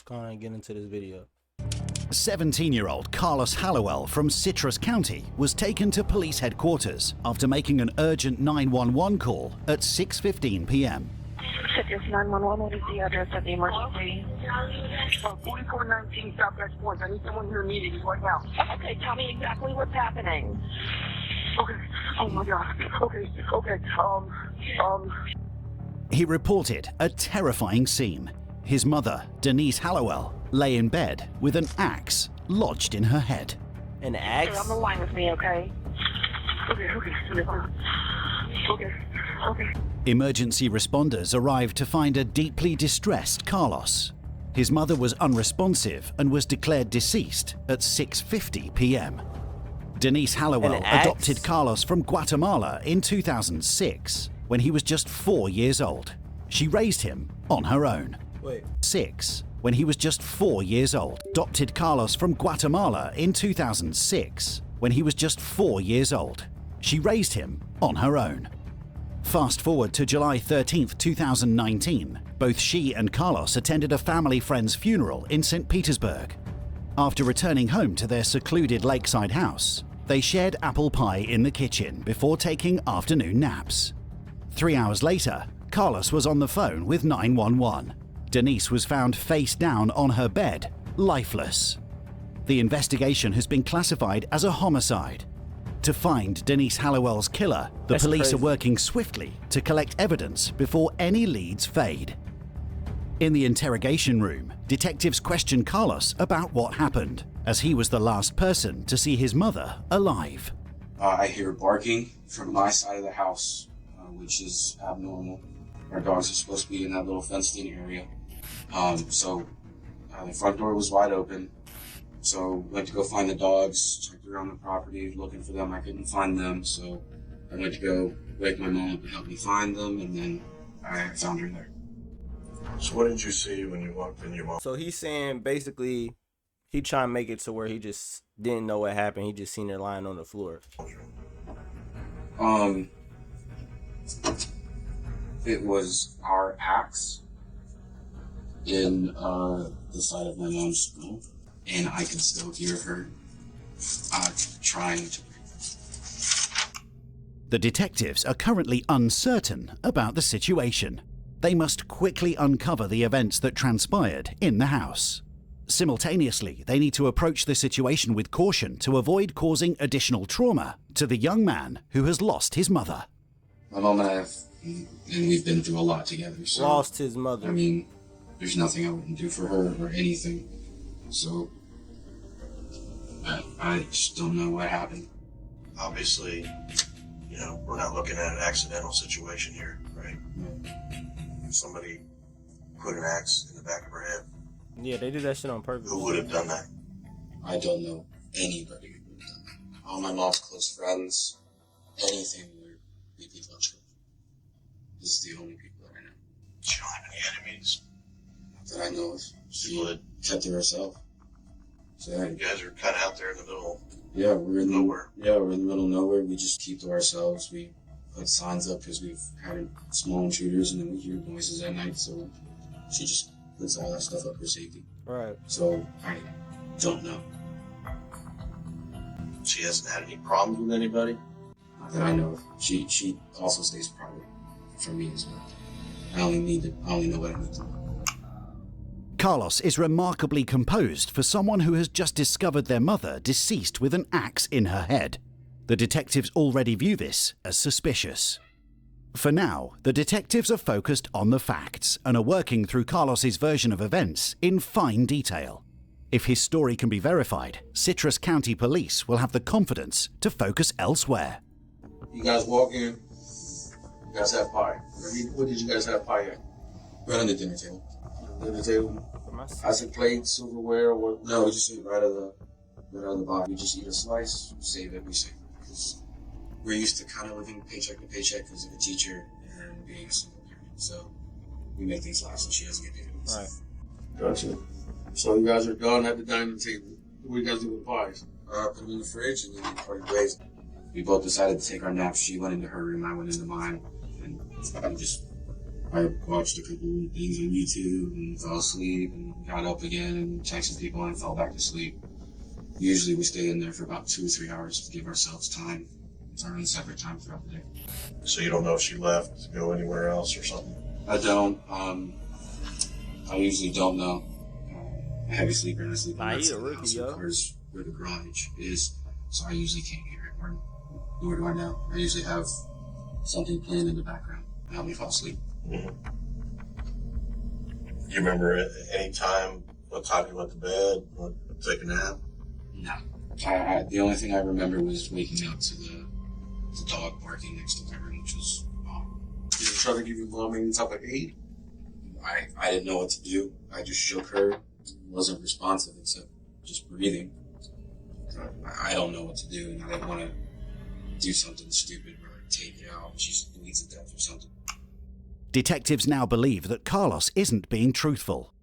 Let's go on and get into this video. 17-year-old Carlos Hallowell from Citrus County was taken to police headquarters after making an urgent 911 call at 6:15 p.m. Citrus 911, what is the address of the emergency? 4419 Southwest Sports. I need someone here immediately right now. Okay, tell me exactly what's happening. Okay. Oh my God. Okay. He reported a terrifying scene. His mother, Denise Hallowell, lay in bed with an axe lodged in her head. An axe? Stay on the line with me, okay? Okay. Emergency responders arrived to find a deeply distressed Carlos. His mother was unresponsive and was declared deceased at 6:50 p.m. Denise Hallowell adopted Carlos from Guatemala in 2006 when he was just 4 years old. She raised him on her own. When he was just 4 years old. Adopted Carlos from Guatemala in 2006 when he was just 4 years old. She raised him on her own. Fast forward to July 13th, 2019. Both she and Carlos attended a family friend's funeral in St. Petersburg. After returning home to their secluded lakeside house, they shared apple pie in the kitchen before taking afternoon naps. 3 hours later, Carlos was on the phone with 911. Denise was found face down on her bed, lifeless. The investigation has been classified as a homicide. To find Denise Hallowell's killer, the police are working swiftly to collect evidence before any leads fade. In the interrogation room, detectives question Carlos about what happened, as he was the last person to see his mother alive. I hear barking from my side of the house, which is abnormal. Our dogs are supposed to be in that little fenced-in area. The front door was wide open. So went to go find the dogs, checked around the property looking for them. I couldn't find them, so I went to go wake my mom up and help me find them, and then I found her there. So what did you see when you walked in your mom? So he's saying basically he trying to make it to where he just didn't know what happened. He just seen her lying on the floor. It was our axe in the side of my mom's mouth, and I could still hear her trying to breathe. The detectives are currently uncertain about the situation. They must quickly uncover the events that transpired in the house. Simultaneously, they need to approach the situation with caution to avoid causing additional trauma to the young man who has lost his mother. My mom and I have, and we've been through a lot together. So, lost his mother. I mean, there's nothing I wouldn't do for her or anything. So, I just don't know what happened. Obviously, we're not looking at an accidental situation here, right? Somebody put an axe in the back of her head. Yeah, they did that shit on purpose. Who would have done that? I don't know anybody who would have done that. All my mom's close friends, anything would be people in church. This is the only people that I know. She don't have any enemies. Not that I know of. She kept to herself. So, you guys are kind of out there in the middle. Yeah, we're in nowhere. We're in the middle of nowhere. We just keep to ourselves. We put signs up because we've had small intruders, and then we hear noises at night. So she just puts all that stuff up for safety. Right. So I don't know. She hasn't had any problems with anybody? Not that I know of. She also stays private from me as well. I only know what I need to know. Carlos is remarkably composed for someone who has just discovered their mother deceased with an axe in her head. The detectives already view this as suspicious. For now, the detectives are focused on the facts and are working through Carlos's version of events in fine detail. If his story can be verified, Citrus County Police will have the confidence to focus elsewhere. You guys walk in. You guys have pie. What did you guys have pie at? Right on the dinner table. Dinner table. I said plate, silverware, or what? No, we just eat right out of the box. We just eat a slice, save it, we save it. Because we're used to kind of living paycheck to paycheck because of a teacher and being a single parent. So we make things last so she doesn't get paid. Right. Gotcha. So you guys are done at the dining table. What do you guys do with pies? Put them in the fridge and then we party ways. We both decided to take our naps. She went into her room, I went into mine. And we just I watched a couple of things on YouTube and fell asleep and got up again and texted people and fell back to sleep. Usually we stay in there for about 2 or 3 hours to give ourselves time. It's our own separate time throughout the day. So you don't know if she left to go anywhere else or something? I don't. I usually don't know. I'm a heavy sleeper and I sleep on that side of the house where the garage is, so I usually can't hear it. Or nor do I know. I usually have something playing in the background to help me fall asleep. Mm-hmm. You remember at any time what time you went to bed or take a nap? No. The only thing I remember was waking up to the dog barking next to my room, which was Did you try to give your mom any type of aid? I didn't know what to do. I just shook her. Wasn't responsive except just breathing. I don't know what to do, and I didn't want to do something stupid where I take it out and she bleeds to death or something. Detectives now believe that Carlos isn't being truthful.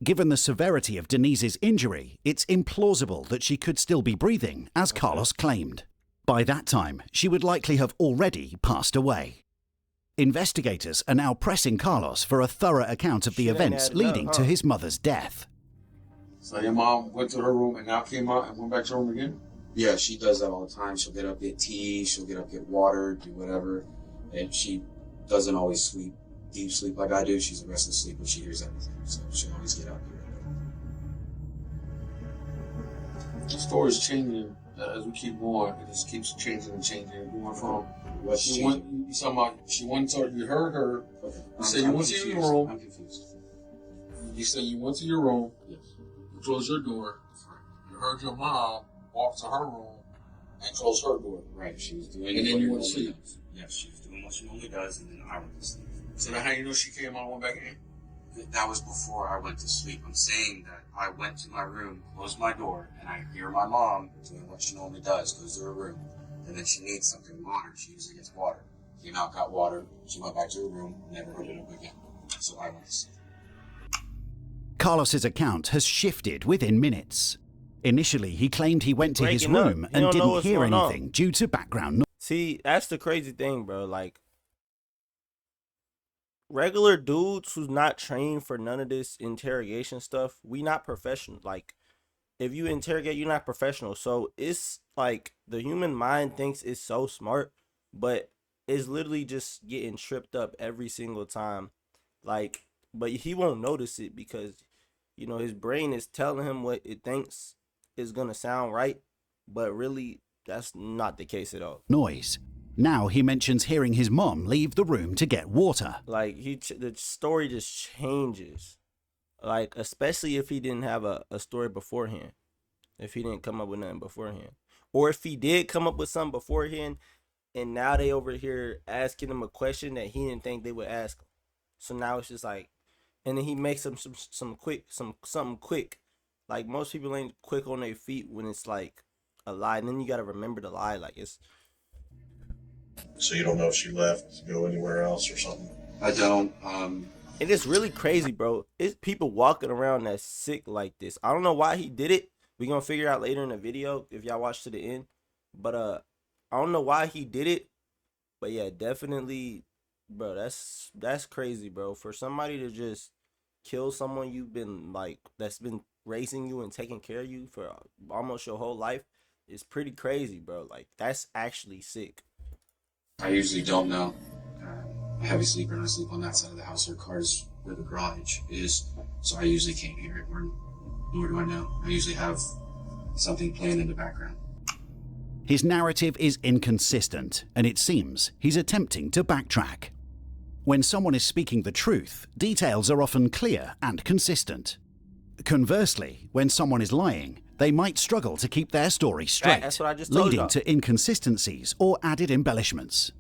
Given the severity of Denise's injury, it's implausible that she could still be breathing, as Carlos claimed. By that time, she would likely have already passed away. Investigators are now pressing Carlos for a thorough account of the events leading to his mother's death. So your mom went to her room and now came out and went back to her room again? Yeah, she does that all the time. She'll get up, get tea, she'll get up, get water, do whatever. And she doesn't always sleep, deep sleep like I do. She's a restless sleeper. She hears everything. So she'll always get up. The story's changing as we keep going. It just keeps changing and changing. Going from what you talking about, she went to, you heard her. Okay. You said you went to your room. I'm confused. You said you went to your room. Yes. You closed your door. You heard your mom walk to her room and close her door. Right. She was doing And it. then you went to sleep. Yes, she was doing what she normally does, and then I went to sleep. So then how you know she came out and went back in? That was before I went to sleep. I'm saying that I went to my room, closed my door, and I hear my mom doing what she normally does, goes to her room, and then she needs something, water. She usually gets water. Came out, got water, she went back to her room, never heard it up again. So I went to sleep. Carlos's account has shifted within minutes. Initially, he claimed he went to his room and didn't hear anything due to background noise. See, that's the crazy thing, bro. Like, regular dudes who's not trained for none of this interrogation stuff, we not professional. Like, if you interrogate, you're not professional. So it's like the human mind thinks it's so smart, but it's literally just getting tripped up every single time. Like, but he won't notice it because, you know, his brain is telling him what it thinks is gonna sound right, but really that's not the case at all. Noise. Now he mentions hearing his mom leave the room to get water. Like, the story just changes. Like, especially if he didn't have a story beforehand. If he didn't come up with nothing beforehand. Or if he did come up with something beforehand, and now they over here asking him a question that he didn't think they would ask him. So now it's just like, and then he makes something quick. Like, most people ain't quick on their feet when it's like a lie. And then you got to remember the lie. Like, it's... So you don't know if she left to go anywhere else or something? I don't. And it's really crazy, bro. It's people walking around that's sick like this. I don't know why he did it. We're going to figure out later in the video if y'all watch to the end. But I don't know why he did it. But yeah, definitely, bro, that's crazy, bro. For somebody to just kill someone you've been, like, that's been raising you and taking care of you for almost your whole life is pretty crazy, bro. Like, that's actually sick. I usually don't know. I'm a heavy sleeper and I sleep on that side of the house where the garage is, so I usually can't hear it, nor do I know. I usually have something playing in the background. His narrative is inconsistent, and it seems he's attempting to backtrack. When someone is speaking the truth, details are often clear and consistent. Conversely, when someone is lying, they might struggle to keep their story straight, that's what I just told leading you. to inconsistencies or added embellishments.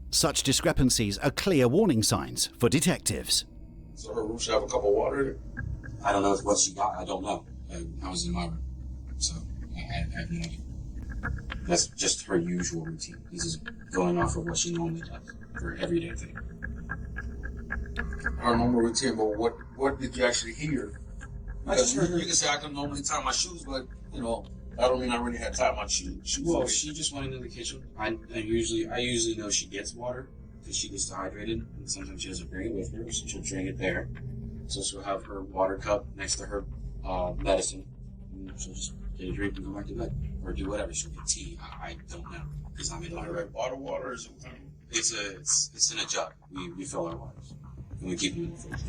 Such discrepancies are clear warning signs for detectives. So her room should have a cup of water in it? I don't know what she got. I don't know. I was in my room, so I have no idea. That's just her usual routine. This is going off of what she normally does for everyday thing. Her normal routine, but what did you actually hear? I just heard her. You can say I can normally tie my shoes, but, you know, I don't mean I really had tied my shoes. Well, she just went into the kitchen. I usually know she gets water, because she gets dehydrated, and sometimes she doesn't bring it with her, so she'll drink it there. So she'll have her water cup next to her medicine, and she'll just get a drink and go back to bed, or do whatever. She'll get tea. I don't know, because I'm in Like water or something. It's in a jug. We fill our waters, and we keep them in the fridge.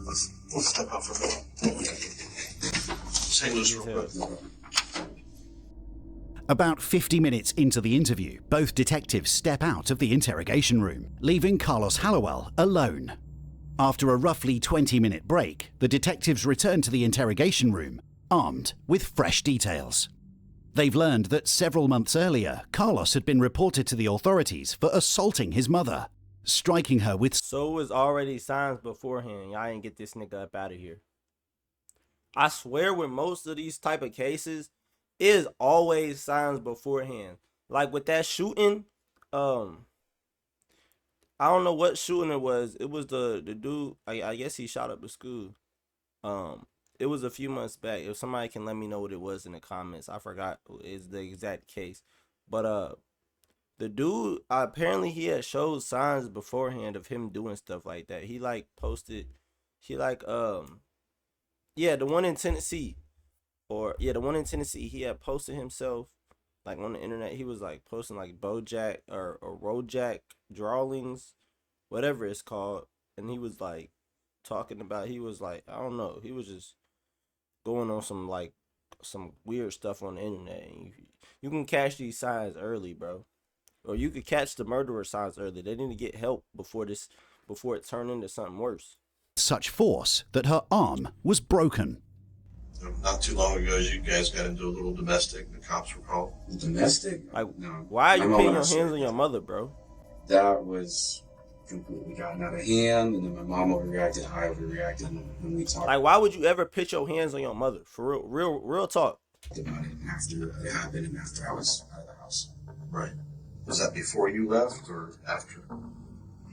Let's step out for a minute. St. Louis real quick. About 50 minutes into the interview, both detectives step out of the interrogation room, leaving Carlos Hallowell alone. After a roughly 20-minute break, the detectives return to the interrogation room, armed with fresh details. They've learned that several months earlier, Carlos had been reported to the authorities for assaulting his mother, striking her with... So it was already signs beforehand. Y'all ain't get this nigga up out of here. I swear with most of these type of cases, it is always signs beforehand. Like with that shooting, I don't know what shooting it was. It was the dude, I guess he shot up the school. It was a few months back. If somebody can let me know what it was in the comments. I forgot is the exact case. But the dude, apparently he had showed signs beforehand of him doing stuff like that. He like posted, yeah, the one in Tennessee. The one in Tennessee, he had posted himself like on the internet. He was like posting like Bojack or Rojack drawings, whatever it's called. And he was like talking about, he was like, I don't know, he was just going on some weird stuff on the internet. And you can catch these signs early, bro. Or you could catch the murderer signs early. They need to get help before it turned into something worse. Such force that her arm was broken. Not too long ago, you guys got into a little domestic. The cops were called. Domestic? Like, no. why are you putting your hands on your mother, bro? That was completely gotten out of hand, and then my mom overreacted, I overreacted, and we talked. Like, why would you ever put your hands on your mother? For real talk. About it after it happened and after I was out of the house. Right. Was that before you left or after?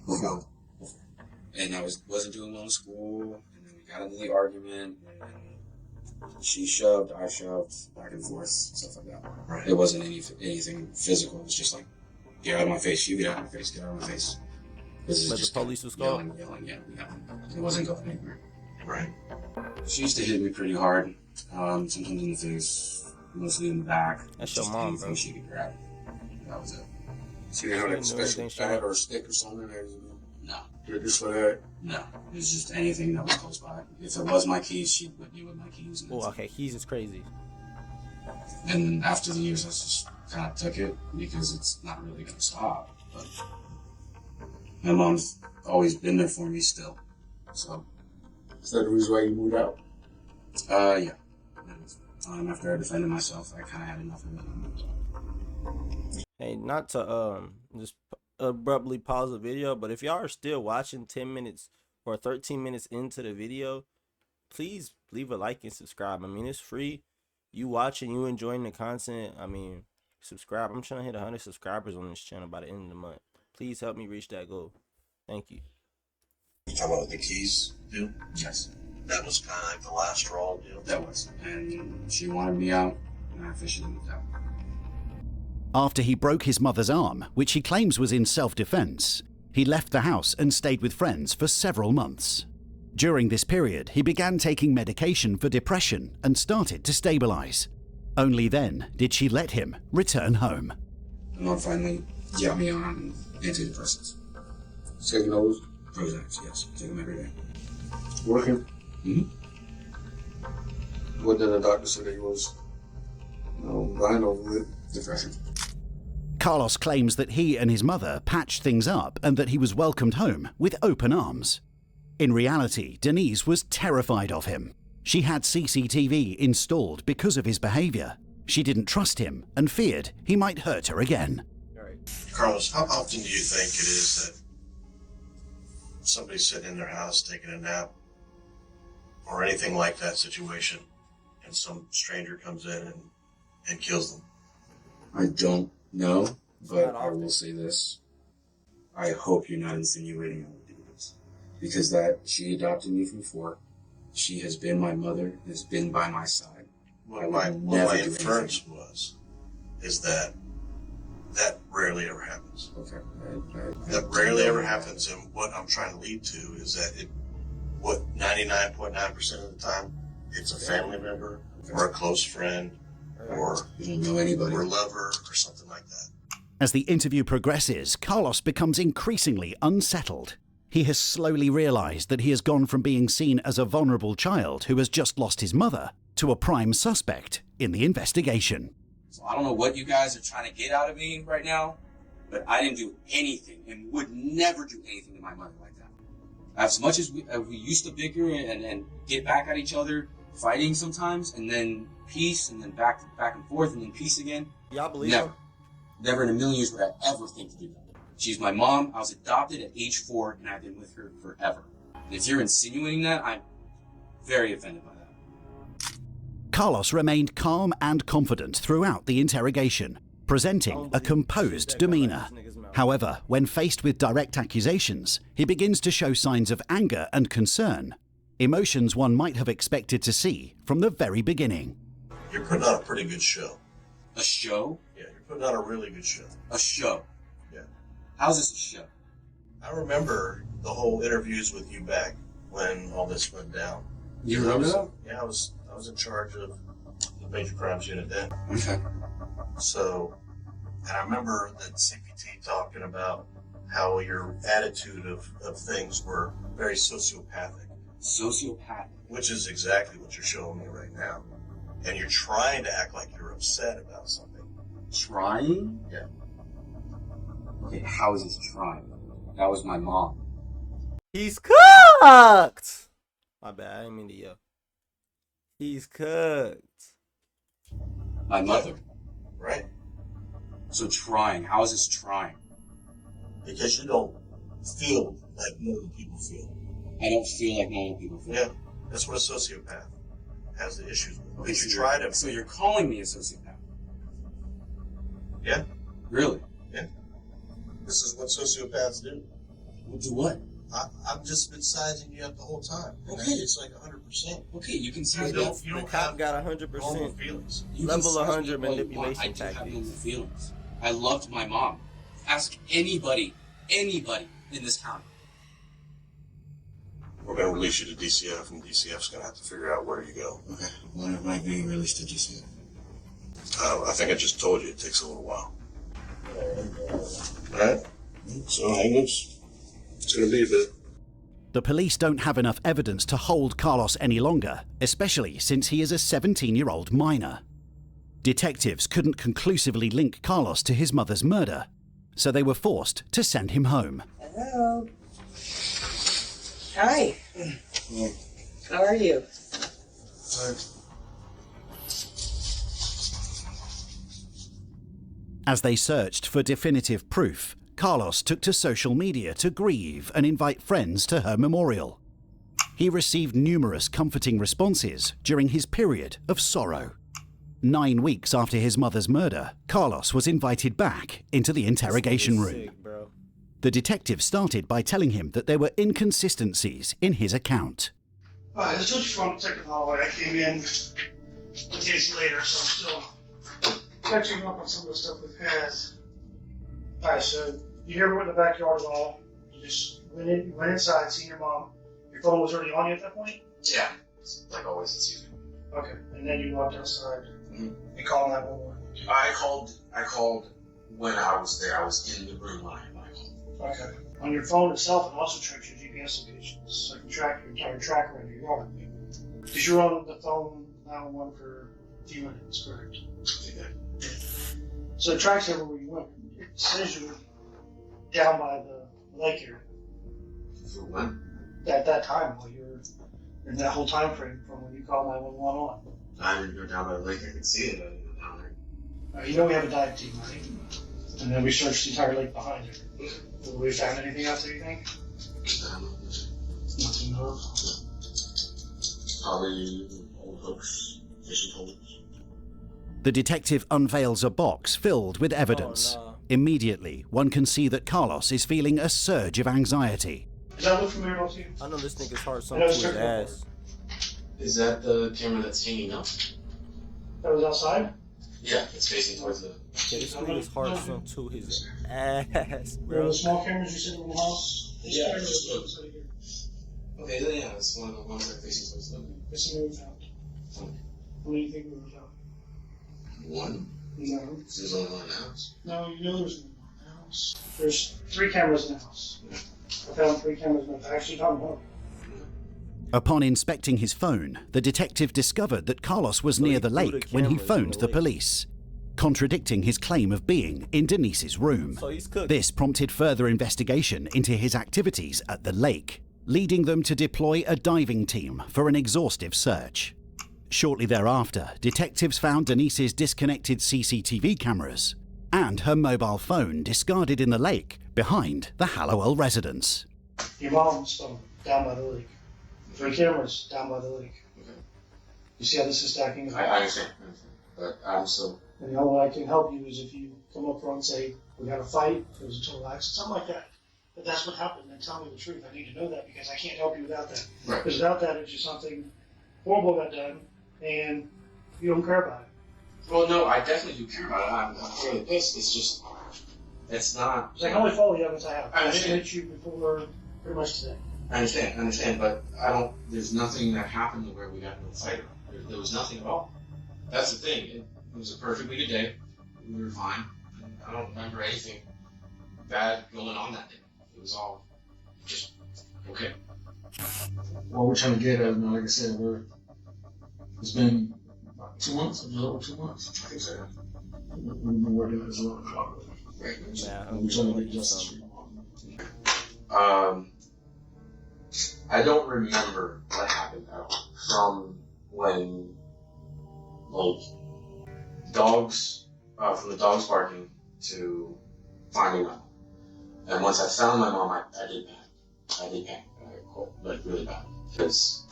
Before. And I wasn't doing well in school, and then we got into the argument, and she shoved, I shoved, back and forth, stuff like that. Right. It wasn't anything physical. It was just like, get out of my face, you get out of my face, get out of my face. But the police was called? Yelling. It wasn't going anywhere. Right. She used to hit me pretty hard, sometimes in the face, mostly in the back. That's your Just mom, anything bro. she could grab. That was it. So you have like a special bat or a stick or something? No. Just for that? No. It was just anything that was close by. If it was my keys, she'd whip me with my keys. And Oh, okay. Keys is crazy. And after the years, I just kind of took it because it's not really going to stop. But my mom's always been there for me still. So. Is that the reason why you moved out? Yeah. After I defended myself, I kind of had enough of it. And moved on. Hey, not to just abruptly pause the video, but if y'all are still watching 10 minutes or 13 minutes into the video, please leave a like and subscribe. I mean, it's free. You watching, you enjoying the content. I mean, subscribe. I'm trying to hit 100 subscribers on this channel by the end of the month. Please help me reach that goal. Thank you. You talking about the keys deal? Yes. That was kind of like the last straw deal? That was. And she wanted me out, and I officially moved out. After he broke his mother's arm, which he claims was in self-defense, he left the house and stayed with friends for several months. During this period, he began taking medication for depression and started to stabilize. Only then did she let him return home. And Mom finally got me on antidepressants. Taking those? Prozacs, yes. Take them every day. Working? Mm-hmm. What did the doctor say that he was blind over it? Depression. Carlos claims that he and his mother patched things up and that he was welcomed home with open arms. In reality, Denise was terrified of him. She had CCTV installed because of his behavior. She didn't trust him and feared he might hurt her again. Carlos, how often do you think it is that somebody's sitting in their house taking a nap or anything like that situation and some stranger comes in and kills them? I don't know, but I will say this. I hope you're not insinuating I would do this. Because she adopted me from 4. She has been my mother, has been by my side. What my inference is that that rarely ever happens. Okay. That rarely ever happens, and what I'm trying to lead to is that 99.9% of the time, it's a family member or a close friend or You don't know anybody. or lover or something like that. As the interview progresses, Carlos becomes increasingly unsettled. He has slowly realized that he has gone from being seen as a vulnerable child who has just lost his mother to a prime suspect in the investigation. So I don't know what you guys are trying to get out of me right now, but I didn't do anything and would never do anything to my mother like that. As much as we used to bicker and get back at each other, fighting sometimes, and then peace, and then back and forth, and then peace again. Y'all believe Never. him? Never in a million years would I ever think to do that. She's my mom. I was adopted at age 4, and I've been with her forever. And if you're insinuating that, I'm very offended by that. Carlos remained calm and confident throughout the interrogation, presenting a composed demeanor. However, when faced with direct accusations, he begins to show signs of anger and concern, emotions one might have expected to see from the very beginning. You're putting on a pretty good show. A show? Yeah, you're putting on a really good show. A show? Yeah. How's this a show? I remember the whole interviews with you back when all this went down. You remember that? Yeah, I was in charge of the major crimes unit then. Okay. So, and I remember the CPT talking about how your attitude of things were very sociopathic. Sociopath. Which is exactly what you're showing me right now. And you're trying to act like you're upset about something. Trying? Yeah. Okay, how is this trying? That was my mom. He's cooked! My bad, I didn't mean to yell. He's cooked. My mother. Right? So trying. How is this trying? Because you don't feel like normal people feel. I don't feel like normal people feel. Yeah, that's what a sociopath has the issues with. Okay, You try to. So you're calling me a sociopath? Yeah, Really? yeah. This is what sociopaths do. Do what? I've just been sizing you up the whole time. Okay. It's like 100%. Okay, you can You say don't, that. you The don't cop have got normal 100%. feelings. You Level can size me 100 up all you want. manipulation I do have tactics. normal feelings. I loved my mom. Ask anybody in this county. We're going to release you to DCF, and DCF's going to have to figure out where you go. Okay. When am I being released to GC? I think I just told you it takes a little while. Alright? So hang loose. It's going to be a bit. The police don't have enough evidence to hold Carlos any longer, especially since he is a 17-year-old minor. Detectives couldn't conclusively link Carlos to his mother's murder, so they were forced to send him home. Hello. Hi. How are you? As they searched for definitive proof, Carlos took to social media to grieve and invite friends to her memorial. He received numerous comforting responses during his period of sorrow. 9 weeks after his mother's murder, Carlos was invited back into the interrogation room. Sick, bro. The detective started by telling him that there were inconsistencies in his account. Alright, I told you from the second hallway. I came in days later, so I'm still catching up on some of the stuff we've had. Alright, so you never went in the backyard at all. You just went inside, seen your mom. Your phone was already on you at that point? Yeah. Like always, it's you. Okay. And then you walked outside Mhm. and called 911. I called when I was there. I was in the room when I called. Okay. On your phone itself, it also tracks your GPS locations, so it can track your entire tracker in your yard. Because you're on the phone 911 for a few minutes, correct? Yeah. So it tracks everywhere you went. It says you were down by the lake area For when? at that time, while you were in that whole time frame from when you called 911 on. I didn't go down by the lake. I could see it. I didn't go down there. You know we have a dive team, right? And then we searched the entire lake behind it. Have we found anything out there, you think? Nothing, no. Probably old hooks, fishing holes. The detective unveils a box filled with evidence. Oh, no. Immediately, one can see that Carlos is feeling a surge of anxiety. Does that look familiar to you? I know this nigga's heart sunk Yeah, to it's his tricky. ass. Is that the camera that's hanging up? That was outside? Yeah, it's facing towards the. Yeah, this dude is hard sunk to his ass, Where bro. the small cameras you said in the house? Yeah, Cameras just are look. inside here. Okay, then yeah, it's one of the ones that are facing towards the. It's a move out. What do you think we were out? One. No. There's only one in the house. No, you know there's one in the house. There's 3 cameras in the house. I found 3 cameras in the house. I actually found one. Upon inspecting his phone, the detective discovered that Carlos was So near he the threw the lake when he cameras in phoned the the lake. police, contradicting his claim of being in Denise's room. So he's cooked. This prompted further investigation into his activities at the lake, leading them to deploy a diving team for an exhaustive search. Shortly thereafter, detectives found Denise's disconnected CCTV cameras and her mobile phone discarded in the lake behind the Hallowell residence. Your mom's phone down by the lake. 3 cameras down by the lake. Okay. You see how this is stacking up? I understand. But I'm still. And the only way I can help you is if you come up front and say, we had a fight, there was a total accident, something like that. But that's what happened, and tell me the truth. I need to know that because I can't help you without that. Right. Because without that, it's just something horrible got done, and you don't care about it. Well, no, I definitely do care about it. I'm really pissed. It's just. It's not. Because I can only follow the evidence I have. I I understand. didn't hit you before pretty much today. I understand, but I don't. There's nothing that happened where we got in a fight. There was nothing at all. That's the thing. It was a perfectly good day. We were fine. I don't remember anything bad going on that day. It was all just okay. What we're trying to get at, like I said, it's been about 2 months, a little over 2 months. I think so. We've been working at this long clock. Right. Nah, We're trying to get justice for your mom. I don't remember what happened from when, like, dogs, from the dogs barking to finding my mom. And once I found my mom, I did panic. Like, really bad. Because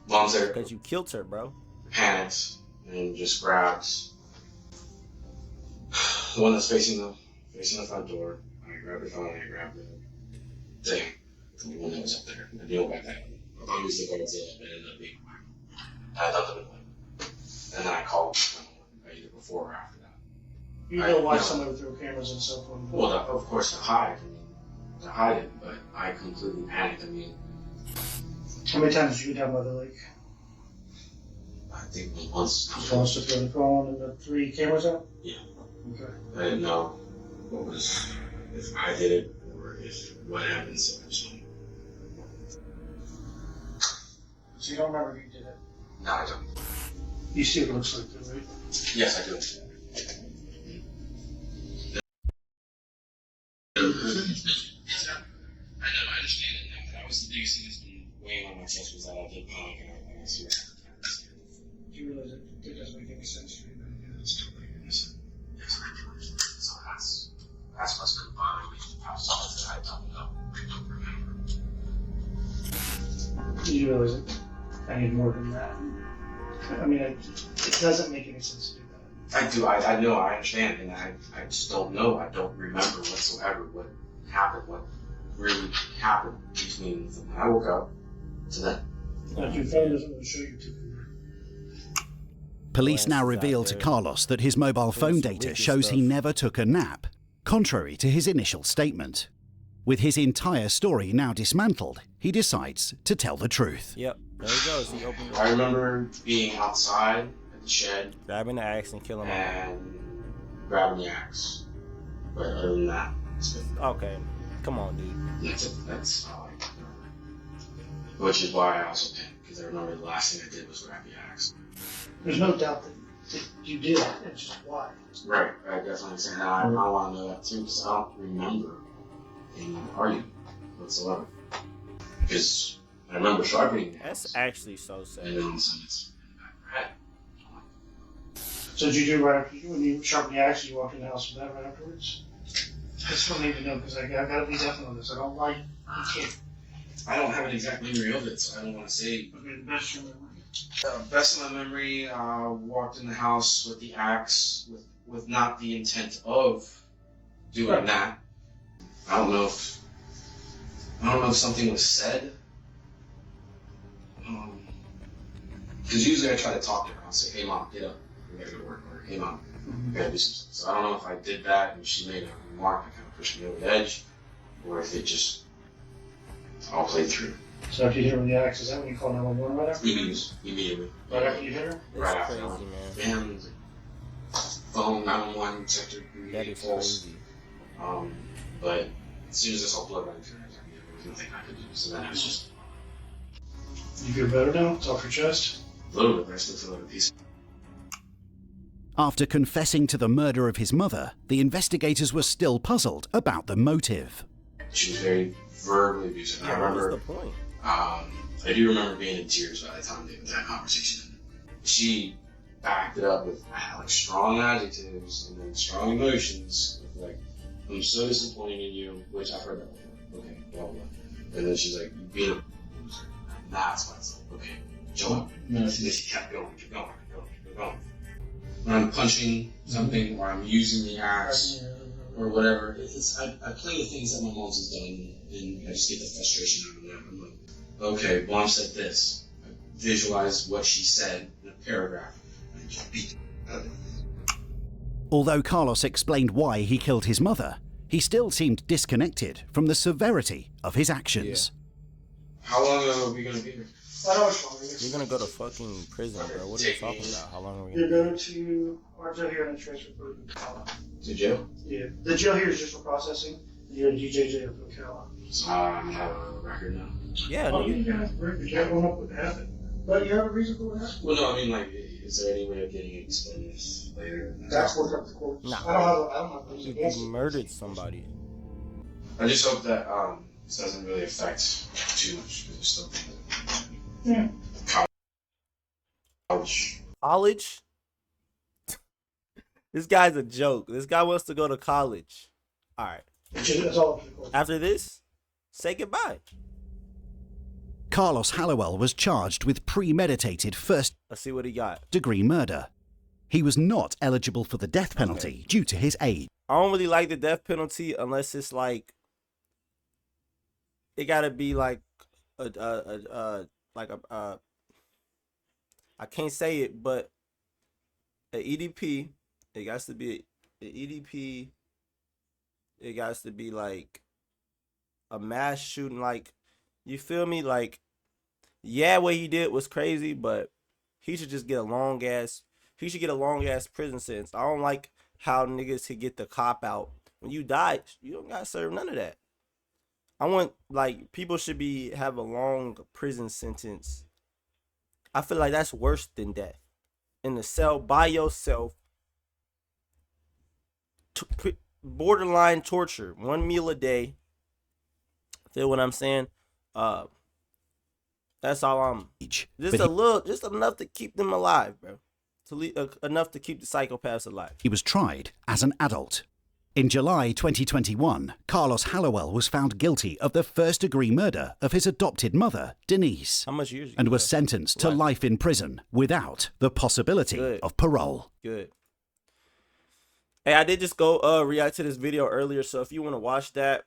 mom's there, Because you killed her, bro. panicked, and just grabbed the one that's facing the front door. I grabbed her phone, I grabbed the thing. The one that was up there, the deal back there. I thought it was the Godzilla, but it ended up being mine. I thought that was mine. And then I called either before or after that. You know why somebody threw cameras and cell phone. Well, of course, to hide it, but I completely panicked. I mean, How many times did you go down by the lake? I think once. You told us to throw the phone and the 3 cameras out? Yeah. Okay. I didn't know if I did it or if what happened. So So you don't remember who did it? no, I don't. You see what it looks like, though, right? Yes, I do. I know, I understand it now. That was the biggest thing that's been weighing on my chest was that I did panic and I seriously can't. Do you realize it doesn't make any sense for you to do this? Yes, I do. So that's what's been bothering me the past month that I don't know. I don't remember. Do you realize it? I need more than that. I mean, it doesn't make any sense to do that. I do. I know. I understand, and I just don't know. I don't remember whatsoever what happened. What really happened between when I woke up to then. But your phone doesn't really show you too. Police now Glances out reveal to there. Carlos that his mobile phone some data wicked shows he stuff. never took a nap, contrary to his initial statement. With his entire story now dismantled, he decides to tell the truth. Yep, there he goes. He opened I it, remember being outside at the shed grabbing the axe and killing him. and grabbing the axe. But other than that, it's good. Okay, come on, dude. That's it. That's all I remember. Which is why I also panicked, because I remember the last thing I did was grab the axe. There's no doubt that you did it. It's just why. Right, I definitely say that. I want to know that too, because I don't remember any argument whatsoever. Because I remember sharpening the That's axe, actually so and sad. then all of a sudden it's in the back of my head. So did you do right after when you sharpened the axe? You walked in the house with that right afterwards. I still need to know because I got to be definite on this. I don't like. You can't. I don't have an exact memory of it, so I don't want to say. Okay, the best your memory. Best of my memory, walked in the house with the axe, with not the intent of doing Right. that. I don't know if something was said. Because usually I try to talk to her. I'll say, "Hey, mom, get up. we gotta go to work, or hey mom, we gotta do something. So I don't know if I did that and she made a remark that kind of pushed me over the edge, or if it just all played through. So after you hit her with the axe, is that when you call 911 right after? Immediately. Right after you hit her? Right after. Crazy, Bam, phone, 911, sector, That is pulse. crazy. But as soon as I saw blood running through her, there was nothing I could do. So then I was just You feel better now? It's off your chest? a little bit, but I still feel like a piece. After confessing to the murder of his mother, the investigators were still puzzled about the motive. She was very verbally abusive. And I What was remember, the point? I do remember being in tears by the time they had that conversation. She backed it up with like strong adjectives and then strong emotions. Like, I'm so disappointed in you, which I've heard that before. Okay, blah, blah. And then she's like, you being a loser. And that's why it's like, okay, chill out. And then she kept going, keep going, keep going, keep going. When I'm punching something or I'm using the axe or whatever, I play the things that my mom's has done and I just get the frustration out of that. I'm like, okay, mom said this. I visualize what she said in a paragraph and just beat it. Although Carlos explained why he killed his mother, he still seemed disconnected from the severity of his actions. How long are we going to be here? I know which one. You're gonna go to fucking prison, bro. What are you talking about? How long are we You're gonna going to our jail here and then transfer for Ocala. To jail? Yeah. The jail here is just for processing. You're in DJJ up in Ocala. So I have a record now. Yeah, Oh, nigga. you guys break the don't know what happened. But you have a reason for what happened? Well, no, I mean, like, is there any way of getting it explained later? That's worked up the court. Nah. I don't have things You against it. murdered somebody. I just hope that this doesn't really affect too much because it's still Yeah. college. College? This guy's a joke. This guy wants to go to college. All right. That's all up to the court. After this, say goodbye. Carlos Hallowell was charged with premeditated Let's see what he got. first-degree murder. He was not eligible for the death penalty due to his age. I don't really like the death penalty unless it's like it gotta be like a I can't say it, but an EDP. It got to be an EDP. It got to be like a mass shooting. Like, you feel me? Like, yeah, what he did was crazy, but he should just get a long ass. He should get a long ass prison sentence. I don't like how niggas could get the cop out. When you die, you don't gotta serve none of that. I want, like, people should have a long prison sentence. I feel like that's worse than death. In the cell by yourself, borderline torture, 1 meal a day. Feel what I'm saying? That's all I'm. Just enough to keep them alive, bro. Enough to keep the psychopaths alive. He was tried as an adult. In July 2021, Carlos Hallowell was found guilty of the first-degree murder of his adopted mother, Denise, How much years? and was sentenced to life in prison without the possibility of parole. Good. Hey, I did just go react to this video earlier, so if you want to watch that,